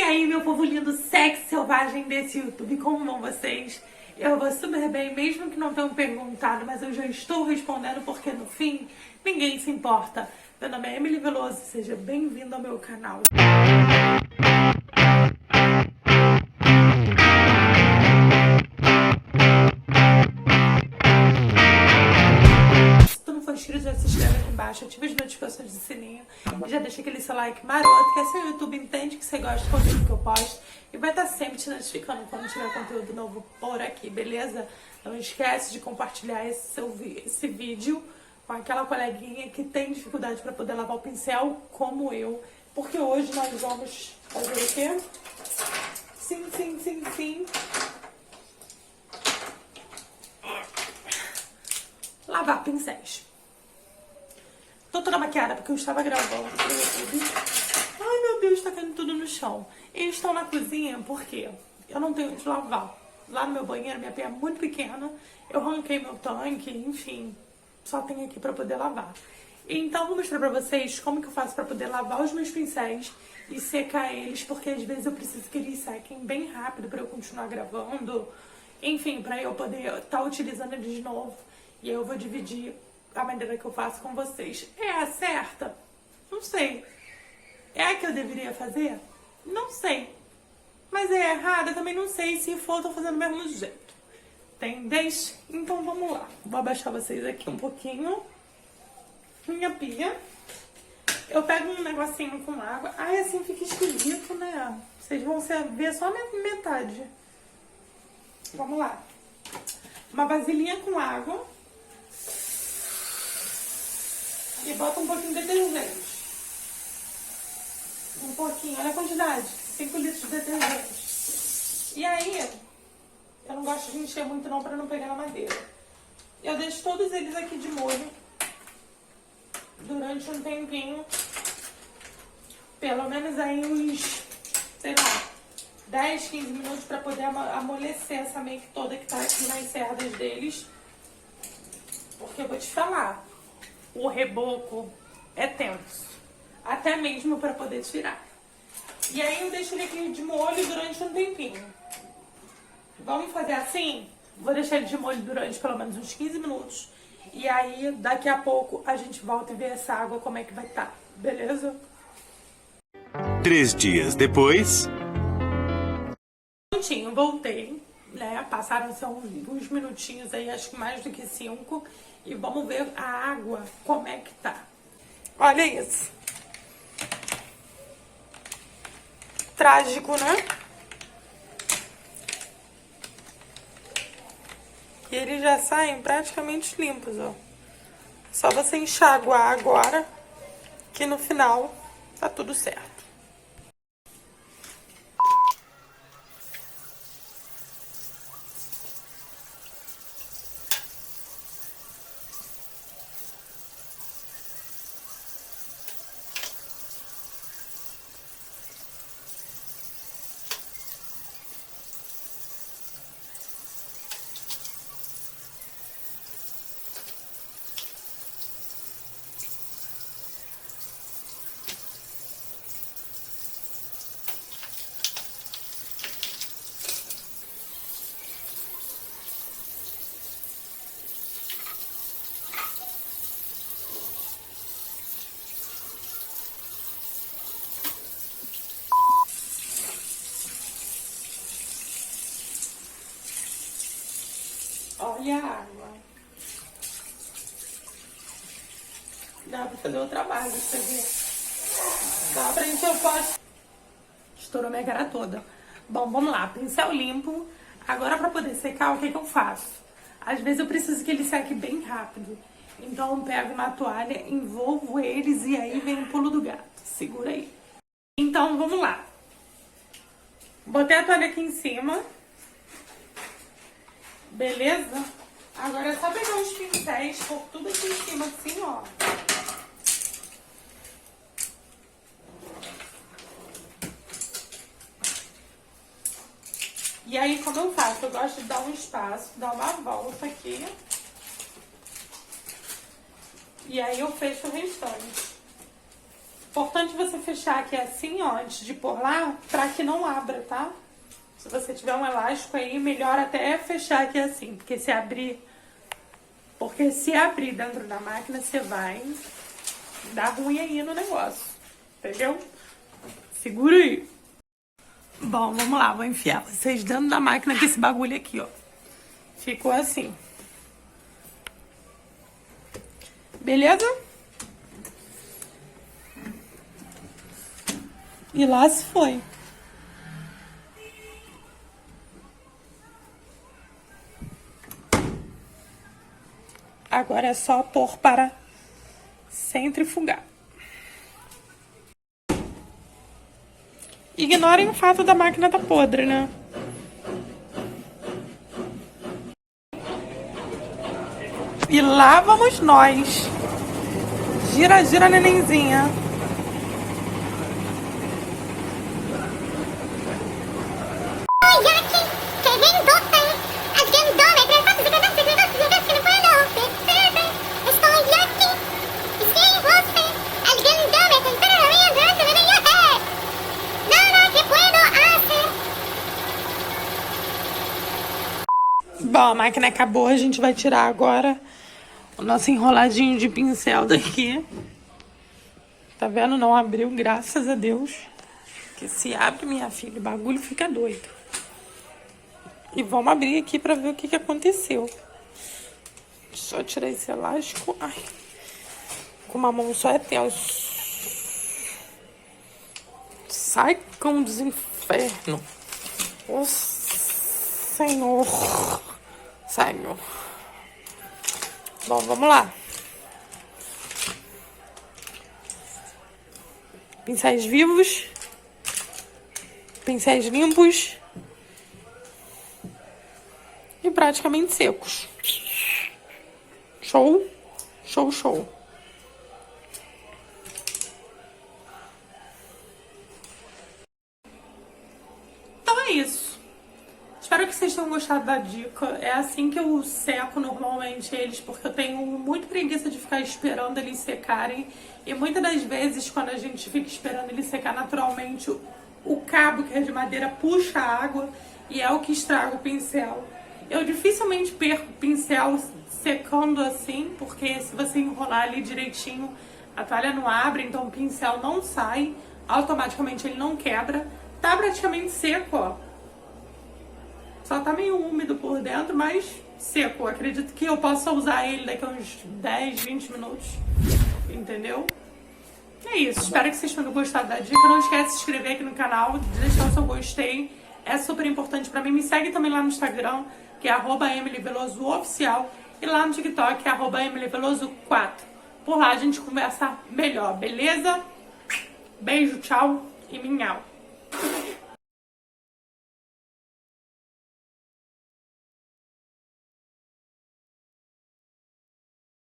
aí, meu povo lindo, sexy, selvagem desse YouTube, como vão vocês? Eu vou super bem, mesmo que não tenham perguntado, mas eu já estou respondendo porque no fim, ninguém se importa. Meu nome é Emily Veloso, seja bem-vindo ao meu canal. Se tu não for inscrito, já se inscreve aqui embaixo, ativa as notificações do sininho e já deixa aquele seu like maroto, que assim o YouTube entende que você gosta do conteúdo que eu posto e vai estar sempre te notificando quando tiver conteúdo novo por aqui, beleza? Não esquece de compartilhar esse vídeo com aquela coleguinha que tem dificuldade para poder lavar o pincel, como eu, porque hoje nós vamos fazer o quê? Sim. Lavar pincéis. Tô toda maquiada porque eu estava gravando pro YouTube. Ai, meu Deus, tá caindo tudo no chão. Eles estão na cozinha porque eu não tenho onde lavar. Lá no meu banheiro, minha pia é muito pequena. Eu arranquei meu tanque, enfim. Só tenho aqui pra poder lavar. Então, vou mostrar pra vocês como que eu faço pra poder lavar os meus pincéis e secar eles. Porque às vezes eu preciso que eles sequem bem rápido pra eu continuar gravando. Enfim, pra eu poder estar utilizando eles de novo. E aí eu vou dividir a maneira que eu faço com vocês. É a certa? Não sei. É a que eu deveria fazer? Não sei. Mas é errada? Também não sei. Se for, eu tô fazendo do mesmo jeito. Entendeu? Então vamos lá. Vou abaixar vocês aqui um pouquinho. Minha pia. Eu pego um negocinho com água. Ai, assim fica esquisito, né? Vocês vão ver só a metade. Vamos lá. Uma vasilhinha com água. E bota um pouquinho de detergente. Um pouquinho, olha a quantidade. 5 litros de detergente. E aí, eu não gosto de encher muito não, pra não pegar na madeira. Eu deixo todos eles aqui de molho. Durante um tempinho. Pelo menos aí uns, sei lá, 10, 15 minutos pra poder amolecer essa make toda que tá aqui nas cerdas deles. Porque eu vou te falar, o reboco é tenso, até mesmo para poder tirar. E aí eu deixo ele aqui de molho durante um tempinho. Vamos fazer assim? Vou deixar ele de molho durante pelo menos uns 15 minutos. E aí daqui a pouco a gente volta e vê essa água como é que vai estar, beleza? 3 dias depois... Prontinho, voltei, né? Passaram-se uns minutinhos aí, acho que mais do que 5. E vamos ver a água, como é que tá. Olha isso. Trágico, né? E eles já saem praticamente limpos, ó. Só você enxaguar agora, que no final tá tudo certo. Olha a água. Dá pra fazer o trabalho, você vê. Dá pra gente, eu posso. Estourou minha cara toda. Bom, vamos lá. Pincel limpo. Agora pra poder secar, o que eu faço? Às vezes eu preciso que ele seque bem rápido. Então eu pego uma toalha, envolvo eles e aí vem o pulo do gato. Segura aí. Então vamos lá. Botei a toalha aqui em cima. Beleza? Agora é só pegar os pincéis, pôr tudo aqui em cima assim, ó. E aí, como eu faço? Eu gosto de dar um espaço, dar uma volta aqui. E aí eu fecho o restante. Importante você fechar aqui assim, ó, antes de pôr lá, pra que não abra, tá? Se você tiver um elástico aí, melhor até fechar aqui assim, porque se abrir dentro da máquina, você vai dar ruim aí no negócio, entendeu? Segura aí. Bom, vamos lá, vou enfiar vocês dentro da máquina com esse bagulho aqui, ó. Ficou assim. Beleza? E lá se foi. Agora é só pôr para centrifugar. Ignorem o fato da máquina tá podre, né? E lá vamos nós. Gira, gira, nenenzinha. Bom, a máquina acabou, a gente vai tirar agora o nosso enroladinho de pincel daqui. Tá vendo? Não abriu, graças a Deus. Porque se abre, minha filha, o bagulho fica doido. E vamos abrir aqui pra ver o que aconteceu. Só tirar esse elástico. Ai, com uma mão só é tenso. Sai com dos infernos. Ô, Senhor. Senhor. Bom, vamos lá. Pincéis vivos. Pincéis limpos. E praticamente secos. Show? Show, show. Então é isso. Espero que vocês tenham gostado da dica. É assim que eu seco normalmente eles, porque eu tenho muito preguiça de ficar esperando eles secarem. E muitas das vezes, quando a gente fica esperando ele secar naturalmente, o cabo, que é de madeira, puxa a água e é o que estraga o pincel. Eu dificilmente perco o pincel secando assim, porque se você enrolar ali direitinho, a toalha não abre, então o pincel não sai, automaticamente ele não quebra. Tá praticamente seco, ó. Só tá meio úmido por dentro, mas seco. Acredito que eu possa usar ele daqui a uns 10, 20 minutos. Entendeu? É isso. Espero que vocês tenham gostado da dica. Não esquece de se inscrever aqui no canal, de deixar o seu gostei. É super importante pra mim. Me segue também lá no Instagram, que é @EmilyVelosoOficial. E lá no TikTok, que é @EmilyVeloso4. Por lá a gente conversa melhor, beleza? Beijo, tchau e minhau.